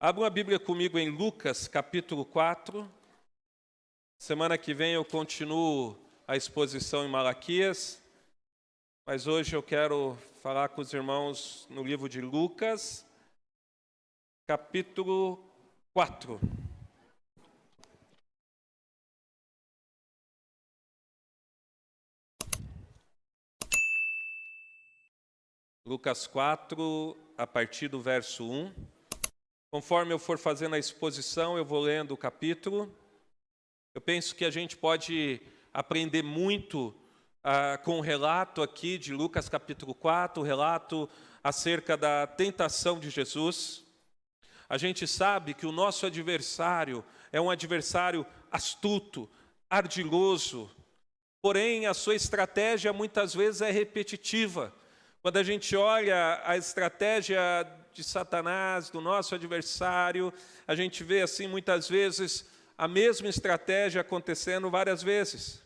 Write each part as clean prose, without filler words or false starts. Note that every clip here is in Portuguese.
Abra uma Bíblia comigo em Lucas, capítulo 4. Semana que vem eu continuo a exposição em Malaquias, mas hoje eu quero falar com os irmãos no livro de Lucas, capítulo 4. Lucas 4, a partir do verso 1. Conforme eu for fazendo a exposição, eu vou lendo o capítulo. Eu penso que a gente pode aprender muito com o relato aqui de Lucas capítulo 4, o relato acerca da tentação de Jesus. A gente sabe que o nosso adversário é um adversário astuto, ardiloso, porém a sua estratégia muitas vezes é repetitiva. Quando a gente olha a estratégia de Satanás, do nosso adversário, a gente vê assim muitas vezes a mesma estratégia acontecendo várias vezes.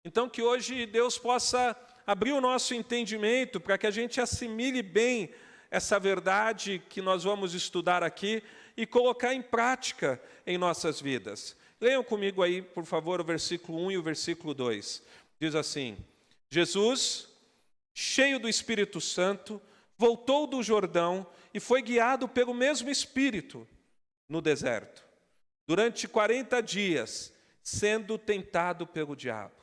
Então que hoje Deus possa abrir o nosso entendimento para que a gente assimile bem essa verdade que nós vamos estudar aqui e colocar em prática em nossas vidas. Leiam comigo aí, por favor, o versículo 1 e o versículo 2. Diz assim: Jesus, cheio do Espírito Santo, voltou do Jordão e foi guiado pelo mesmo Espírito no deserto, durante 40 dias, sendo tentado pelo diabo.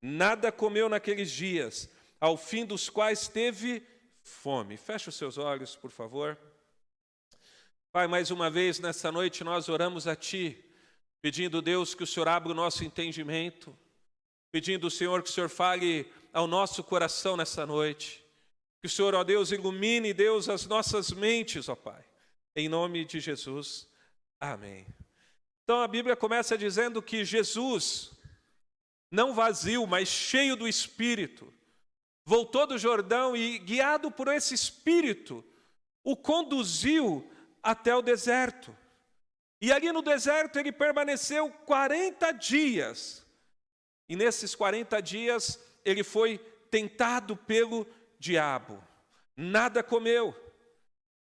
Nada comeu naqueles dias, ao fim dos quais teve fome. Feche os seus olhos, por favor. Pai, mais uma vez nessa noite nós oramos a Ti, pedindo, Deus, que o Senhor abra o nosso entendimento, pedindo, Senhor, que o Senhor fale ao nosso coração nessa noite. Que o Senhor, ó Deus, ilumine, Deus, as nossas mentes, ó Pai. Em nome de Jesus. Amém. Então a Bíblia começa dizendo que Jesus, não vazio, mas cheio do Espírito, voltou do Jordão e, guiado por esse Espírito, o conduziu até o deserto. E ali no deserto ele permaneceu 40 dias. E nesses 40 dias ele foi tentado pelo diabo. Nada comeu.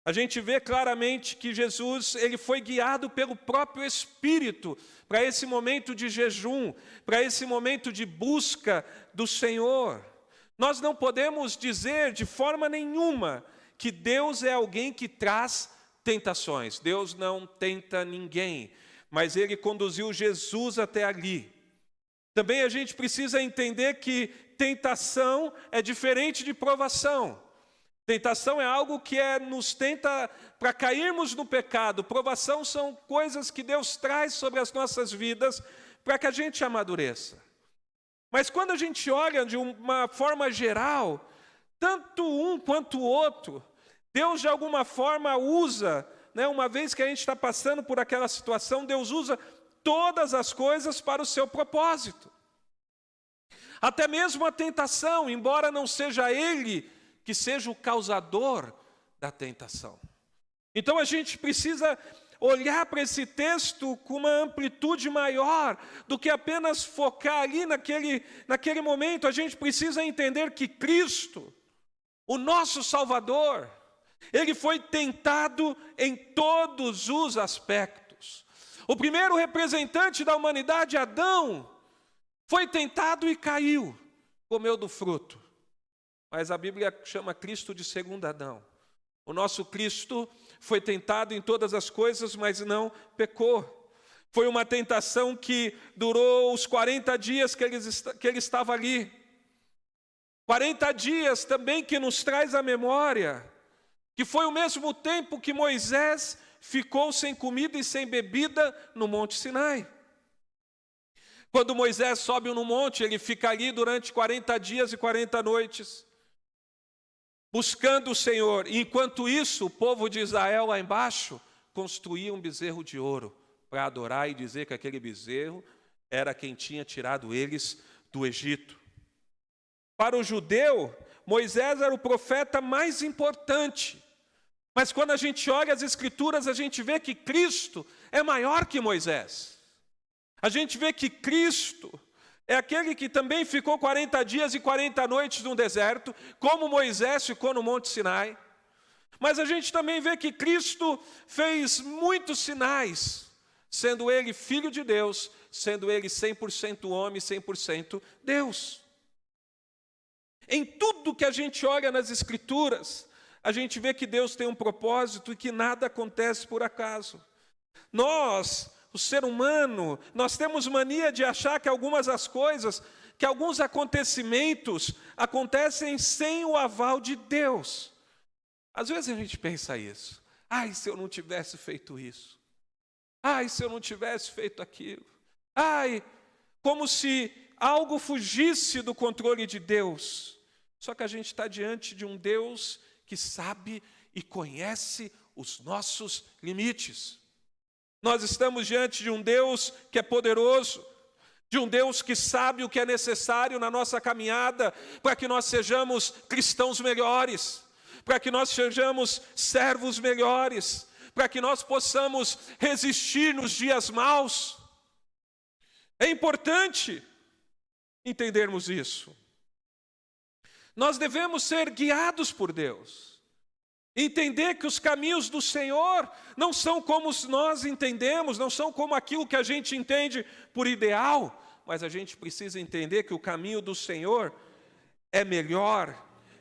A gente vê claramente que Jesus, ele foi guiado pelo próprio Espírito para esse momento de jejum, para esse momento de busca do Senhor. Nós não podemos dizer de forma nenhuma que Deus é alguém que traz tentações. Deus não tenta ninguém, mas ele conduziu Jesus até ali. Também a gente precisa entender que tentação é diferente de provação. Tentação é algo que nos tenta para cairmos no pecado. Provação são coisas que Deus traz sobre as nossas vidas para que a gente amadureça. Mas quando a gente olha de uma forma geral, tanto um quanto o outro, Deus de alguma forma usa, uma vez que a gente está passando por aquela situação, Deus usa todas as coisas para o seu propósito. Até mesmo a tentação, embora não seja Ele que seja o causador da tentação. Então a gente precisa olhar para esse texto com uma amplitude maior do que apenas focar ali naquele momento. A gente precisa entender que Cristo, o nosso Salvador, Ele foi tentado em todos os aspectos. O primeiro representante da humanidade, Adão, foi tentado e caiu, comeu do fruto. Mas a Bíblia chama Cristo de segundo Adão. O nosso Cristo foi tentado em todas as coisas, mas não pecou. Foi uma tentação que durou os 40 dias que ele estava ali. 40 dias também que nos traz à memória, que foi o mesmo tempo que Moisés ficou sem comida e sem bebida no Monte Sinai. Quando Moisés sobe no monte, ele fica ali durante 40 dias e 40 noites, buscando o Senhor. E enquanto isso, o povo de Israel lá embaixo construía um bezerro de ouro para adorar e dizer que aquele bezerro era quem tinha tirado eles do Egito. Para o judeu, Moisés era o profeta mais importante. Mas quando a gente olha as Escrituras, a gente vê que Cristo é maior que Moisés. A gente vê que Cristo é aquele que também ficou 40 dias e 40 noites no deserto, como Moisés ficou no Monte Sinai. Mas a gente também vê que Cristo fez muitos sinais, sendo ele filho de Deus, sendo ele 100% homem, 100% Deus. Em tudo que a gente olha nas Escrituras, a gente vê que Deus tem um propósito e que nada acontece por acaso. Nós, o ser humano, nós temos mania de achar que algumas das coisas, que alguns acontecimentos acontecem sem o aval de Deus. Às vezes a gente pensa isso. Ai, se eu não tivesse feito isso. Ai, se eu não tivesse feito aquilo. Ai, como se algo fugisse do controle de Deus. Só que a gente está diante de um Deus que sabe e conhece os nossos limites. Nós estamos diante de um Deus que é poderoso, de um Deus que sabe o que é necessário na nossa caminhada para que nós sejamos cristãos melhores, para que nós sejamos servos melhores, para que nós possamos resistir nos dias maus. É importante entendermos isso. Nós devemos ser guiados por Deus. Entender que os caminhos do Senhor não são como nós entendemos, não são como aquilo que a gente entende por ideal, mas a gente precisa entender que o caminho do Senhor é melhor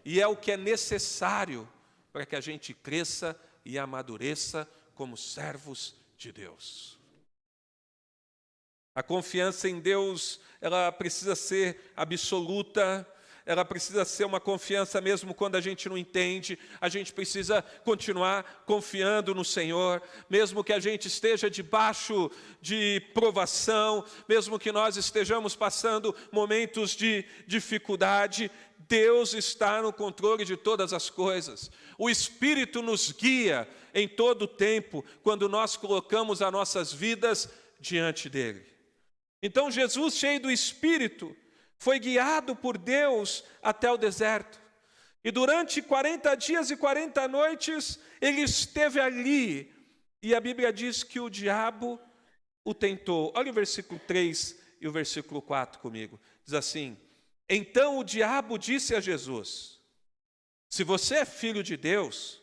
e é o que é necessário para que a gente cresça e amadureça como servos de Deus. A confiança em Deus, ela precisa ser absoluta. Ela precisa ser uma confiança mesmo quando a gente não entende. A gente precisa continuar confiando no Senhor, mesmo que a gente esteja debaixo de provação, mesmo que nós estejamos passando momentos de dificuldade, Deus está no controle de todas as coisas. O Espírito nos guia em todo o tempo, quando nós colocamos as nossas vidas diante dEle. Então Jesus, cheio do Espírito, foi guiado por Deus até o deserto. E durante 40 dias e 40 noites, ele esteve ali. E a Bíblia diz que o diabo o tentou. Olha o versículo 3 e o versículo 4 comigo. Diz assim: então o diabo disse a Jesus: se você é filho de Deus,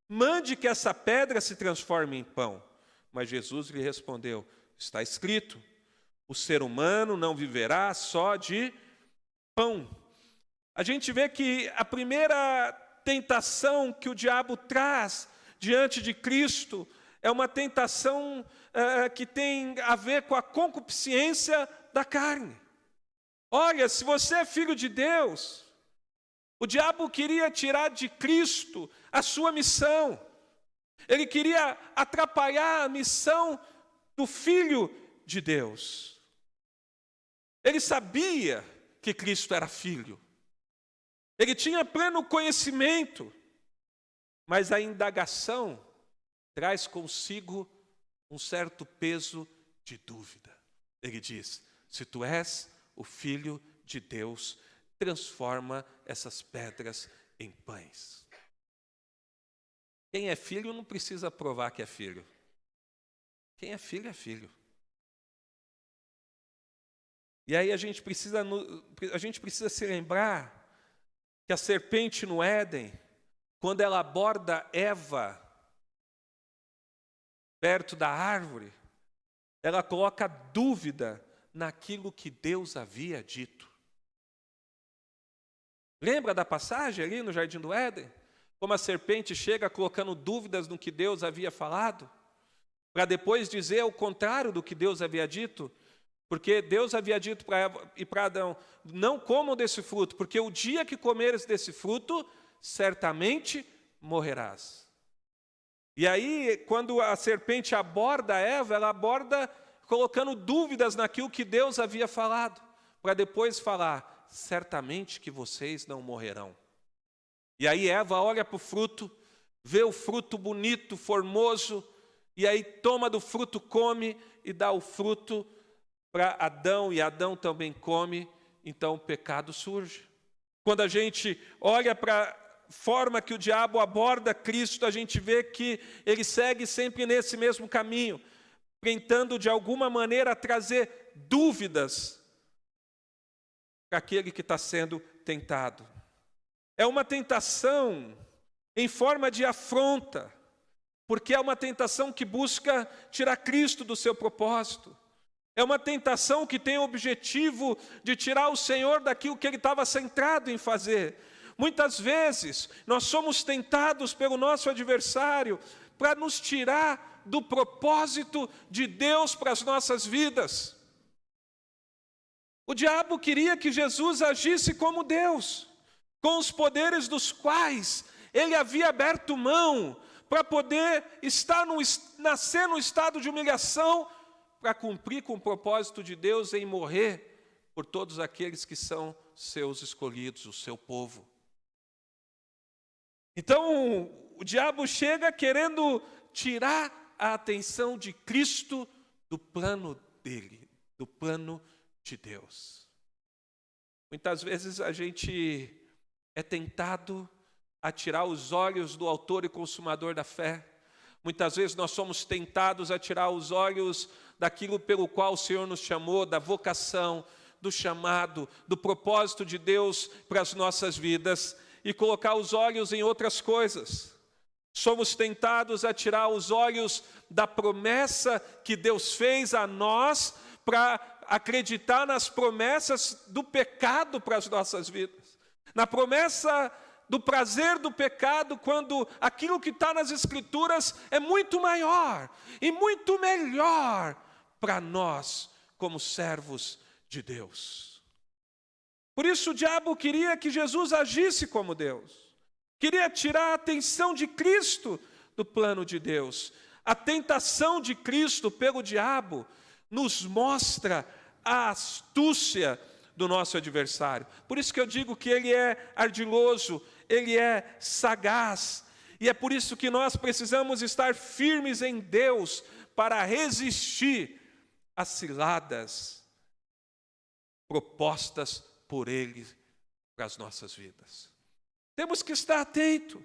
mande que essa pedra se transforme em pão. Mas Jesus lhe respondeu: está escrito, o ser humano não viverá só de pão. A gente vê que a primeira tentação que o diabo traz diante de Cristo é uma tentação que tem a ver com a concupiscência da carne. Olha, se você é filho de Deus, o diabo queria tirar de Cristo a sua missão. Ele queria atrapalhar a missão do Filho de Deus. Ele sabia que Cristo era filho. Ele tinha pleno conhecimento, mas a indagação traz consigo um certo peso de dúvida. Ele diz: se tu és o Filho de Deus, transforma essas pedras em pães. Quem é filho não precisa provar que é filho. Quem é filho é filho. E aí a gente precisa se lembrar que a serpente no Éden, quando ela aborda Eva perto da árvore, ela coloca dúvida naquilo que Deus havia dito. Lembra da passagem ali no Jardim do Éden? Como a serpente chega colocando dúvidas no que Deus havia falado, para depois dizer o contrário do que Deus havia dito? Porque Deus havia dito para Eva e para Adão: não comam desse fruto, porque o dia que comeres desse fruto, certamente morrerás. E aí, quando a serpente aborda Eva, ela aborda colocando dúvidas naquilo que Deus havia falado, para depois falar: certamente que vocês não morrerão. E aí Eva olha para o fruto, vê o fruto bonito, formoso, e aí toma do fruto, come e dá o fruto para Adão, e Adão também come, então o pecado surge. Quando a gente olha para a forma que o diabo aborda Cristo, a gente vê que ele segue sempre nesse mesmo caminho, tentando de alguma maneira trazer dúvidas para aquele que está sendo tentado. É uma tentação em forma de afronta, porque é uma tentação que busca tirar Cristo do seu propósito. É uma tentação que tem o objetivo de tirar o Senhor daquilo que Ele estava centrado em fazer. Muitas vezes, nós somos tentados pelo nosso adversário para nos tirar do propósito de Deus para as nossas vidas. O diabo queria que Jesus agisse como Deus, com os poderes dos quais Ele havia aberto mão para poder nascer no estado de humilhação, para cumprir com o propósito de Deus em morrer por todos aqueles que são seus escolhidos, o seu povo. Então, o diabo chega querendo tirar a atenção de Cristo do plano dele, do plano de Deus. Muitas vezes a gente é tentado a tirar os olhos do autor e consumador da fé. Muitas vezes nós somos tentados a tirar os olhos daquilo pelo qual o Senhor nos chamou, da vocação, do chamado, do propósito de Deus para as nossas vidas, e colocar os olhos em outras coisas. Somos tentados a tirar os olhos da promessa que Deus fez a nós, para acreditar nas promessas do pecado para as nossas vidas. Na promessa do prazer do pecado, quando aquilo que está nas Escrituras é muito maior e muito melhor para nós, como servos de Deus. Por isso o diabo queria que Jesus agisse como Deus. Queria tirar a atenção de Cristo do plano de Deus. A tentação de Cristo pelo diabo nos mostra a astúcia do nosso adversário. Por isso que eu digo que ele é ardiloso, ele é sagaz. E é por isso que nós precisamos estar firmes em Deus para resistir às ciladas propostas por Ele para as nossas vidas. Temos que estar atento.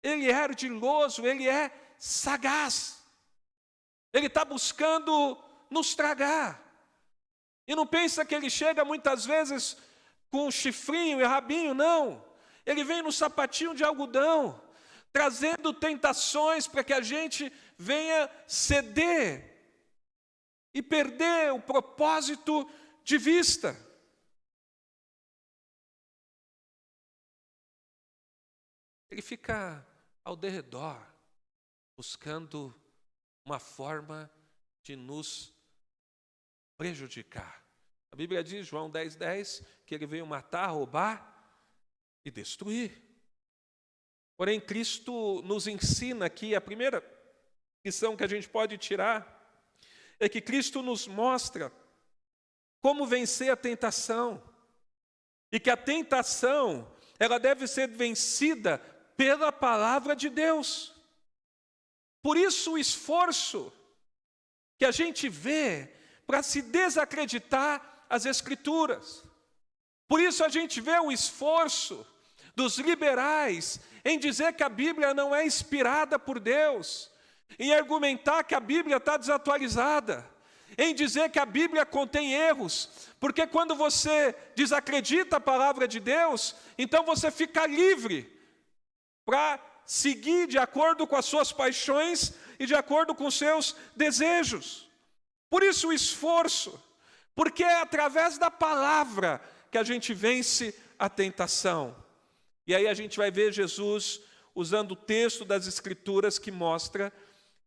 Ele é ardiloso, ele é sagaz. Ele está buscando nos tragar. E não pensa que ele chega muitas vezes com chifrinho e rabinho, não. Ele vem no sapatinho de algodão, trazendo tentações para que a gente venha ceder e perder o propósito de vista. Ele fica ao derredor, buscando uma forma de nos prejudicar. A Bíblia diz, João 10:10, que ele veio matar, roubar e destruir. Porém, Cristo nos ensina aqui, a primeira lição que a gente pode tirar, é que Cristo nos mostra como vencer a tentação. E que a tentação, ela deve ser vencida pela palavra de Deus. Por isso o esforço que a gente vê para se desacreditar as Escrituras. Por isso a gente vê o esforço dos liberais em dizer que a Bíblia não é inspirada por Deus, em argumentar que a Bíblia está desatualizada, em dizer que a Bíblia contém erros, porque quando você desacredita a palavra de Deus, então você fica livre para seguir de acordo com as suas paixões e de acordo com os seus desejos. Por isso o esforço, porque é através da palavra que a gente vence a tentação. E aí a gente vai ver Jesus usando o texto das Escrituras que mostra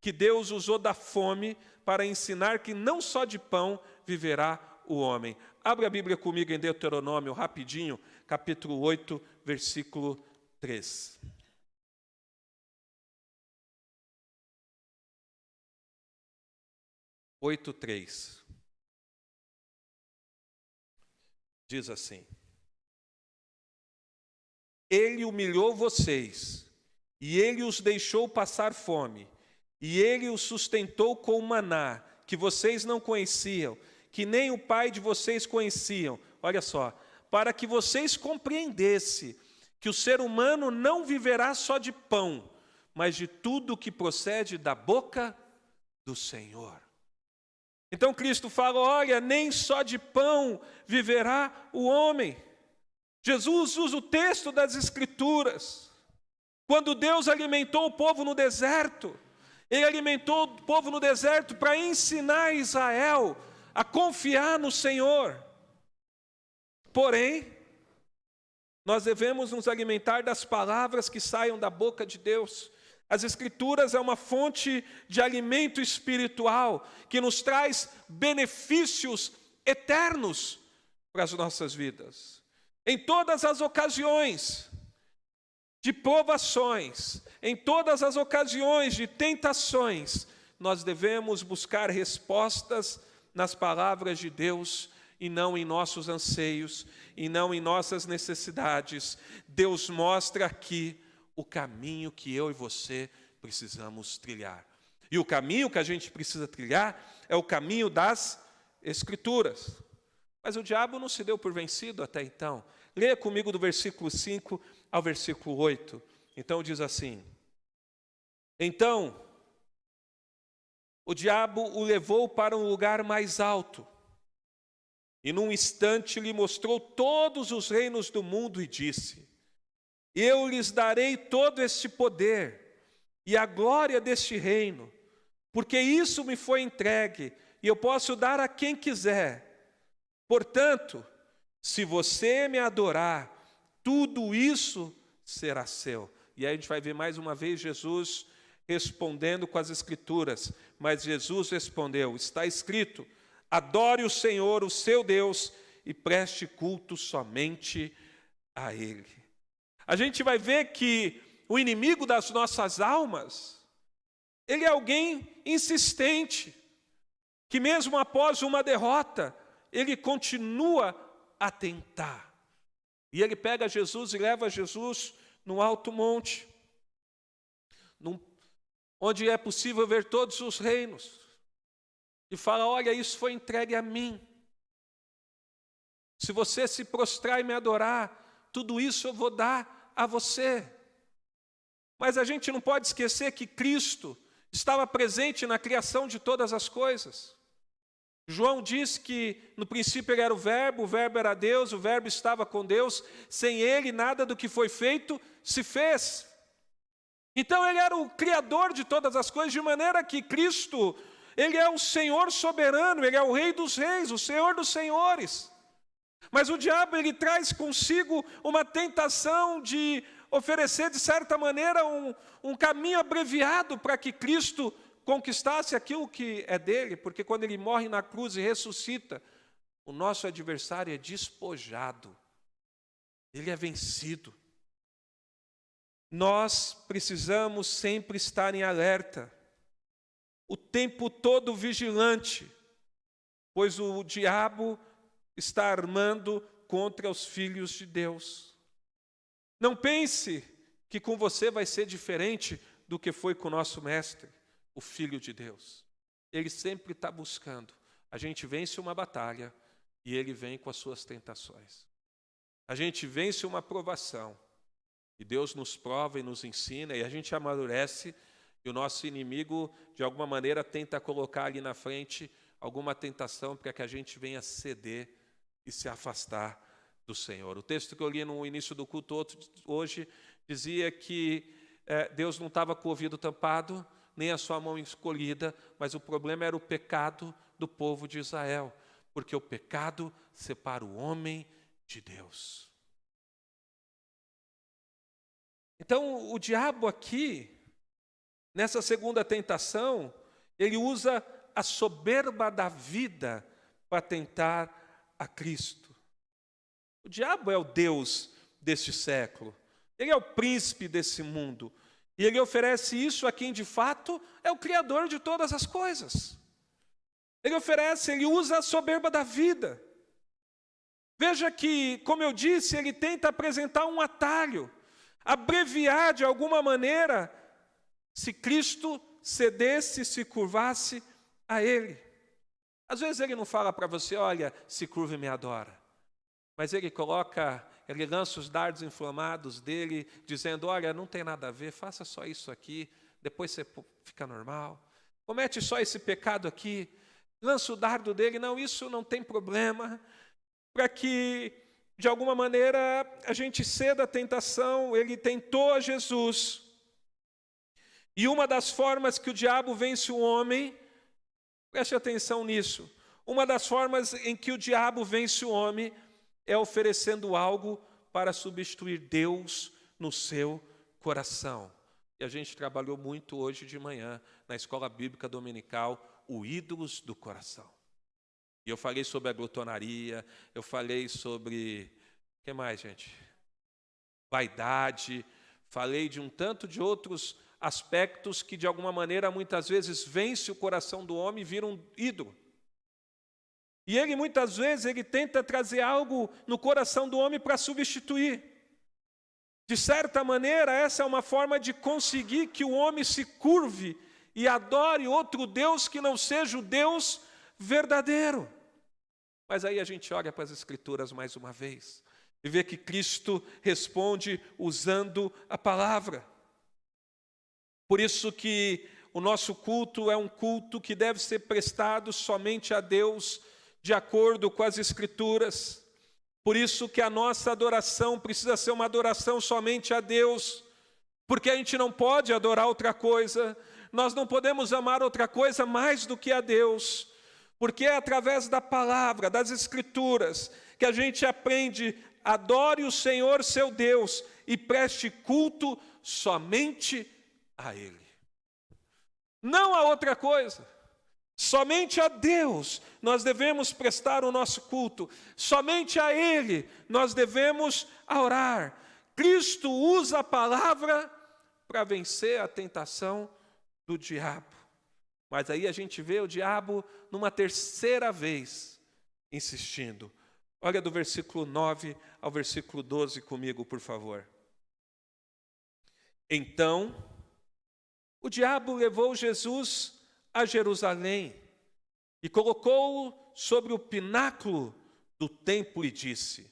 que Deus usou da fome para ensinar que não só de pão viverá o homem. Abra a Bíblia comigo em Deuteronômio, rapidinho, capítulo 8, versículo 3. Oito, 3. Diz assim: Ele humilhou vocês, e ele os deixou passar fome, e ele os sustentou com o maná, que vocês não conheciam, que nem o pai de vocês conheciam. Olha só, para que vocês compreendessem que o ser humano não viverá só de pão, mas de tudo que procede da boca do Senhor. Então Cristo fala, olha, nem só de pão viverá o homem. Jesus usa o texto das Escrituras Quando Deus alimentou o povo no deserto, Ele alimentou o povo no deserto para ensinar Israel a confiar no Senhor. Porém, nós devemos nos alimentar das palavras que saiam da boca de Deus. As Escrituras é uma fonte de alimento espiritual que nos traz benefícios eternos para as nossas vidas. Em todas as ocasiões de provações, em todas as ocasiões de tentações, nós devemos buscar respostas nas palavras de Deus e não em nossos anseios, e não em nossas necessidades. Deus mostra aqui o caminho que eu e você precisamos trilhar. E o caminho que a gente precisa trilhar é o caminho das Escrituras. Mas o diabo não se deu por vencido até então. Leia comigo do versículo 5 ao versículo 8. Então diz assim: Então, o diabo o levou para um lugar mais alto, e num instante lhe mostrou todos os reinos do mundo e disse: Eu lhes darei todo este poder e a glória deste reino, porque isso me foi entregue e eu posso dar a quem quiser. Portanto, se você me adorar, tudo isso será seu. E aí a gente vai ver mais uma vez Jesus respondendo com as Escrituras. Mas Jesus respondeu: está escrito, adore o Senhor, o seu Deus, e preste culto somente a Ele. A gente vai ver que o inimigo das nossas almas, ele é alguém insistente, que mesmo após uma derrota, ele continua a tentar. E ele pega Jesus e leva Jesus no alto monte, onde é possível ver todos os reinos, e fala: olha, isso foi entregue a mim. Se você se prostrar e me adorar, tudo isso eu vou dar a você. Mas a gente não pode esquecer que Cristo estava presente na criação de todas as coisas. João diz que no princípio ele era o Verbo era Deus, o Verbo estava com Deus, sem ele nada do que foi feito se fez. Então ele era o Criador de todas as coisas, de maneira que Cristo, ele é o Senhor soberano, ele é o Rei dos reis, o Senhor dos senhores. Mas o diabo, ele traz consigo uma tentação de oferecer, de certa maneira, um caminho abreviado para que Cristo conquistasse aquilo que é dele, porque quando ele morre na cruz e ressuscita, o nosso adversário é despojado, ele é vencido. Nós precisamos sempre estar em alerta, o tempo todo vigilante, pois o diabo está armando contra os filhos de Deus. Não pense que com você vai ser diferente do que foi com o nosso mestre, o Filho de Deus. Ele sempre está buscando. A gente vence uma batalha e ele vem com as suas tentações. A gente vence uma provação e Deus nos prova e nos ensina e a gente amadurece, e o nosso inimigo, de alguma maneira, tenta colocar ali na frente alguma tentação para que a gente venha ceder e se afastar do Senhor. O texto que eu li no início do culto hoje dizia que Deus não estava com o ouvido tampado, nem a sua mão escolhida, mas o problema era o pecado do povo de Israel, porque o pecado separa o homem de Deus. Então, o diabo aqui, nessa segunda tentação, ele usa a soberba da vida para tentar a Cristo. O diabo é o Deus deste século, ele é o príncipe desse mundo, e ele oferece isso a quem de fato é o Criador de todas as coisas. Ele usa a soberba da vida. Veja que, como eu disse, ele tenta apresentar um atalho, abreviar de alguma maneira, se Cristo cedesse, se curvasse a ele. Às vezes ele não fala para você: olha, se curva e me adora. Mas ele lança os dardos inflamados dele, dizendo: olha, não tem nada a ver, faça só isso aqui, depois você fica normal. Comete só esse pecado aqui, lança o dardo dele: não, isso não tem problema, para que de alguma maneira, a gente ceda à tentação. Ele tentou a Jesus. E uma das formas que o diabo vence o homem, preste atenção nisso, uma das formas em que o diabo vence o homem é oferecendo algo para substituir Deus no seu coração. E a gente trabalhou muito hoje de manhã, na escola bíblica dominical, o ídolos do coração. E eu falei sobre a glutonaria, eu falei sobre, o que mais, gente? Vaidade, falei de um tanto de outros aspectos que, de alguma maneira, muitas vezes vence o coração do homem e vira um ídolo. E ele, muitas vezes, ele tenta trazer algo no coração do homem para substituir. De certa maneira, essa é uma forma de conseguir que o homem se curve e adore outro Deus que não seja o Deus verdadeiro. Mas aí a gente olha para as Escrituras mais uma vez e vê que Cristo responde usando a palavra. Por isso que o nosso culto é um culto que deve ser prestado somente a Deus, de acordo com as Escrituras. Por isso que a nossa adoração precisa ser uma adoração somente a Deus, porque a gente não pode adorar outra coisa, nós não podemos amar outra coisa mais do que a Deus, porque é através da palavra, das Escrituras, que a gente aprende: adore o Senhor seu Deus e preste culto somente a Ele. Não a outra coisa. Somente a Deus nós devemos prestar o nosso culto. Somente a Ele nós devemos orar. Cristo usa a palavra para vencer a tentação do diabo. Mas aí a gente vê o diabo numa terceira vez insistindo. Olha do versículo 9 ao versículo 12 comigo, por favor. Então, o diabo levou Jesus a Jerusalém e colocou-o sobre o pináculo do templo e disse: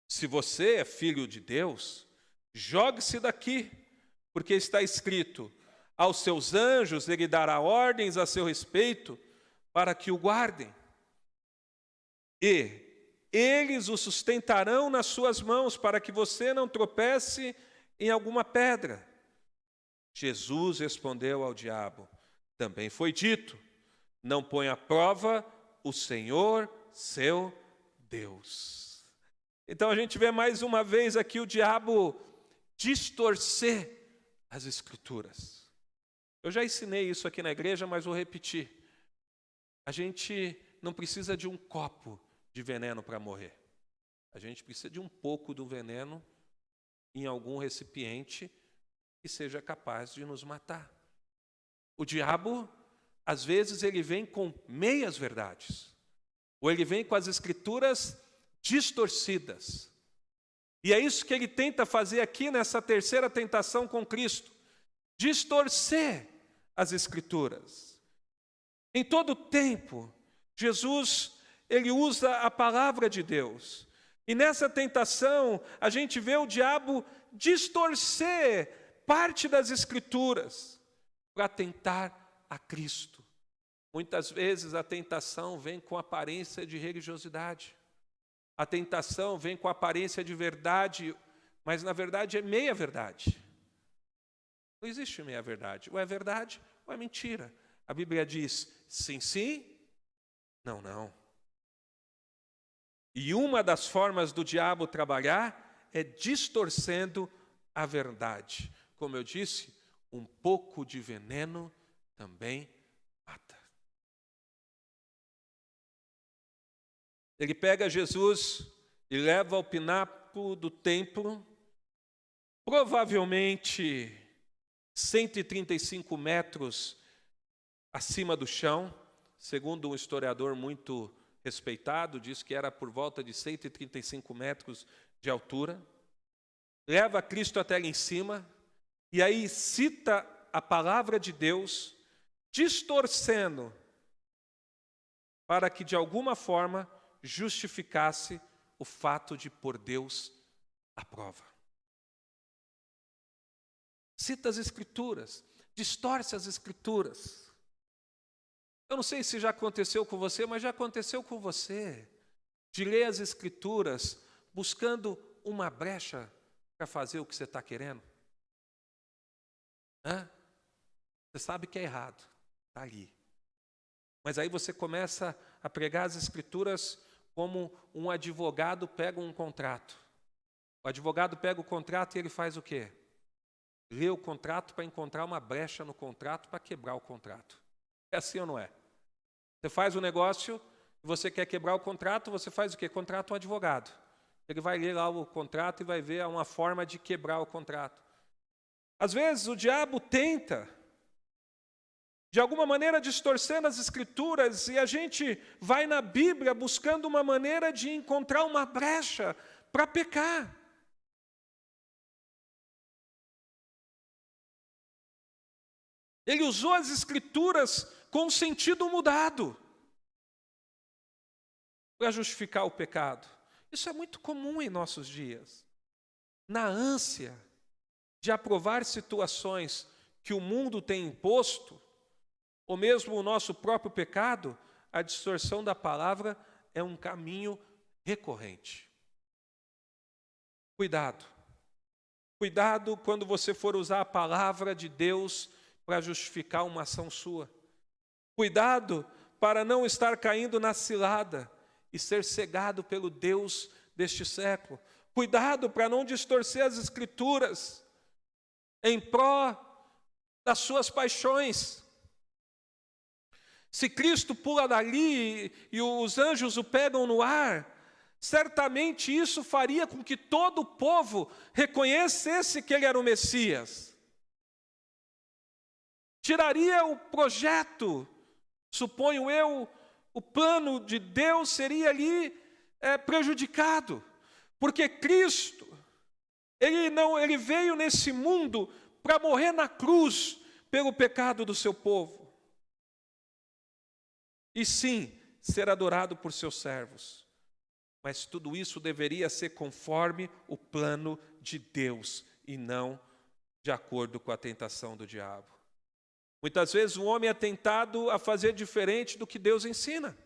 se você é filho de Deus, jogue-se daqui, porque está escrito: aos seus anjos ele dará ordens a seu respeito para que o guardem. E eles o sustentarão nas suas mãos para que você não tropece em alguma pedra. Jesus respondeu ao diabo: também foi dito, não põe à prova o Senhor, seu Deus. Então a gente vê mais uma vez aqui o diabo distorcer as Escrituras. Eu já ensinei isso aqui na igreja, mas vou repetir. A gente não precisa de um copo de veneno para morrer. A gente precisa de um pouco do veneno em algum recipiente que seja capaz de nos matar. O diabo, às vezes, ele vem com meias verdades, ou ele vem com as Escrituras distorcidas. E é isso que ele tenta fazer aqui nessa terceira tentação com Cristo: distorcer as Escrituras. Em todo tempo, Jesus, ele usa a palavra de Deus. E nessa tentação, a gente vê o diabo distorcer parte das Escrituras para tentar a Cristo. Muitas vezes a tentação vem com aparência de religiosidade. A tentação vem com aparência de verdade, mas na verdade é meia verdade. Não existe meia verdade. Ou é verdade ou é mentira. A Bíblia diz sim, sim, não, não. E uma das formas do diabo trabalhar é distorcendo a verdade. Como eu disse, um pouco de veneno também mata. Ele pega Jesus e leva ao pináculo do templo, provavelmente 135 metros acima do chão, segundo um historiador muito respeitado, diz que era por volta de 135 metros de altura. Leva Cristo até lá em cima, e aí cita a palavra de Deus, distorcendo, para que de alguma forma justificasse o fato de pôr Deus à prova. Cita as Escrituras, distorce as Escrituras. Eu não sei se já aconteceu com você, mas já aconteceu com você, de ler as Escrituras buscando uma brecha para fazer o que você está querendo? Você sabe que é errado, está ali. Mas aí você começa a pregar as Escrituras como um advogado pega um contrato. O advogado pega o contrato e ele faz o quê? Lê o contrato para encontrar uma brecha no contrato para quebrar o contrato. É assim ou não é? Você faz um negócio, você quer quebrar o contrato, você faz o quê? Contrata um advogado. Ele vai ler lá o contrato e vai ver uma forma de quebrar o contrato. Às vezes o diabo tenta, de alguma maneira, distorcendo as Escrituras, e a gente vai na Bíblia buscando uma maneira de encontrar uma brecha para pecar. Ele usou as Escrituras com sentido mudado para justificar o pecado. Isso é muito comum em nossos dias. Na ânsia de aprovar situações que o mundo tem imposto, ou mesmo o nosso próprio pecado, a distorção da palavra é um caminho recorrente. Cuidado. Cuidado quando você for usar a palavra de Deus para justificar uma ação sua. Cuidado para não estar caindo na cilada e ser cegado pelo Deus deste século. Cuidado para não distorcer as Escrituras em pró das suas paixões. Se Cristo pula dali e os anjos o pegam no ar, certamente isso faria com que todo o povo reconhecesse que ele era o Messias. Tiraria o projeto, suponho eu, o plano de Deus seria ali prejudicado, porque Cristo, ele veio nesse mundo para morrer na cruz pelo pecado do seu povo. E sim, ser adorado por seus servos. Mas tudo isso deveria ser conforme o plano de Deus e não de acordo com a tentação do diabo. Muitas vezes o homem é tentado a fazer diferente do que Deus ensina,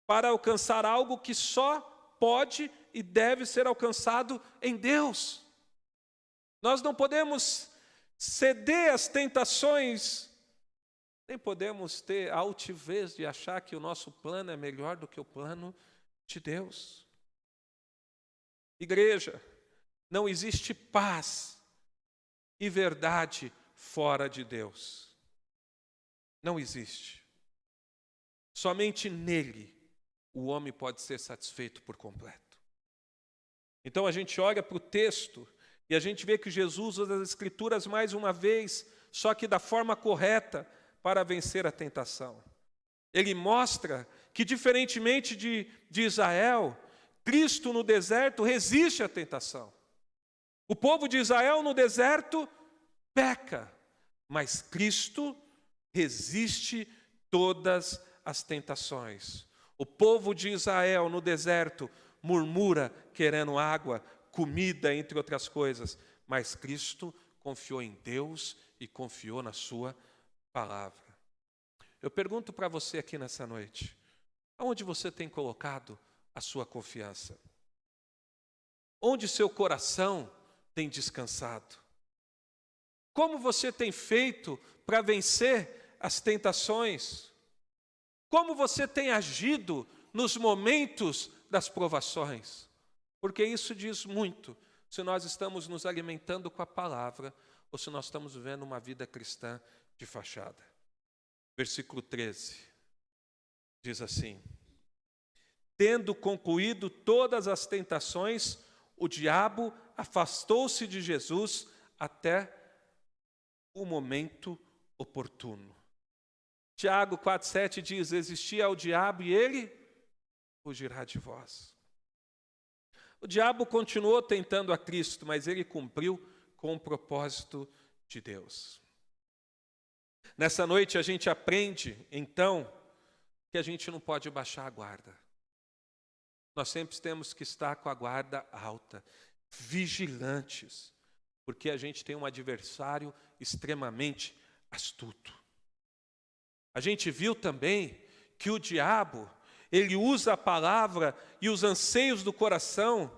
para alcançar algo que só pode e deve ser alcançado em Deus. Nós não podemos ceder às tentações, nem podemos ter a altivez de achar que o nosso plano é melhor do que o plano de Deus. Igreja, não existe paz e verdade fora de Deus. Não existe. Somente nele o homem pode ser satisfeito por completo. Então a gente olha para o texto e a gente vê que Jesus usa as Escrituras mais uma vez, só que da forma correta para vencer a tentação. Ele mostra que, diferentemente de Israel, Cristo no deserto resiste à tentação. O povo de Israel no deserto peca, mas Cristo resiste todas as tentações. O povo de Israel no deserto murmura querendo água, comida, entre outras coisas, mas Cristo confiou em Deus e confiou na sua palavra. Eu pergunto para você aqui nessa noite, aonde você tem colocado a sua confiança? Onde seu coração tem descansado? Como você tem feito para vencer as tentações? Como você tem agido nos momentos das provações? Porque isso diz muito se nós estamos nos alimentando com a palavra ou se nós estamos vivendo uma vida cristã de fachada. Versículo 13 diz assim: tendo concluído todas as tentações, o diabo afastou-se de Jesus até o momento oportuno. Tiago 4,7 diz: resistir ao diabo e ele fugirá de vós. O diabo continuou tentando a Cristo, mas ele cumpriu com o propósito de Deus. Nessa noite a gente aprende, então, que a gente não pode baixar a guarda. Nós sempre temos que estar com a guarda alta, vigilantes, porque a gente tem um adversário extremamente astuto. A gente viu também que o diabo, ele usa a palavra e os anseios do coração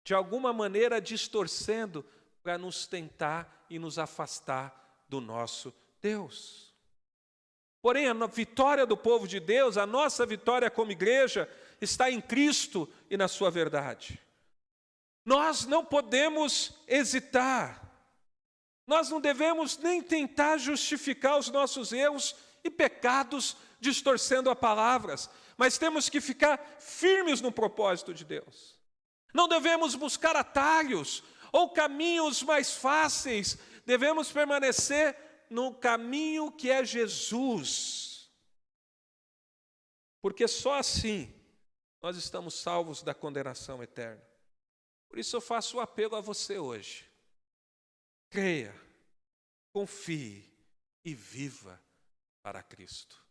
de alguma maneira distorcendo para nos tentar e nos afastar do nosso Deus. Porém, a vitória do povo de Deus, a nossa vitória como igreja, está em Cristo e na sua verdade. Nós não podemos hesitar. Nós não devemos nem tentar justificar os nossos erros e pecados distorcendo as palavras, mas temos que ficar firmes no propósito de Deus. Não devemos buscar atalhos ou caminhos mais fáceis, devemos permanecer no caminho que é Jesus. Porque só assim nós estamos salvos da condenação eterna. Por isso eu faço o apelo a você hoje. Creia, confie e viva para Cristo.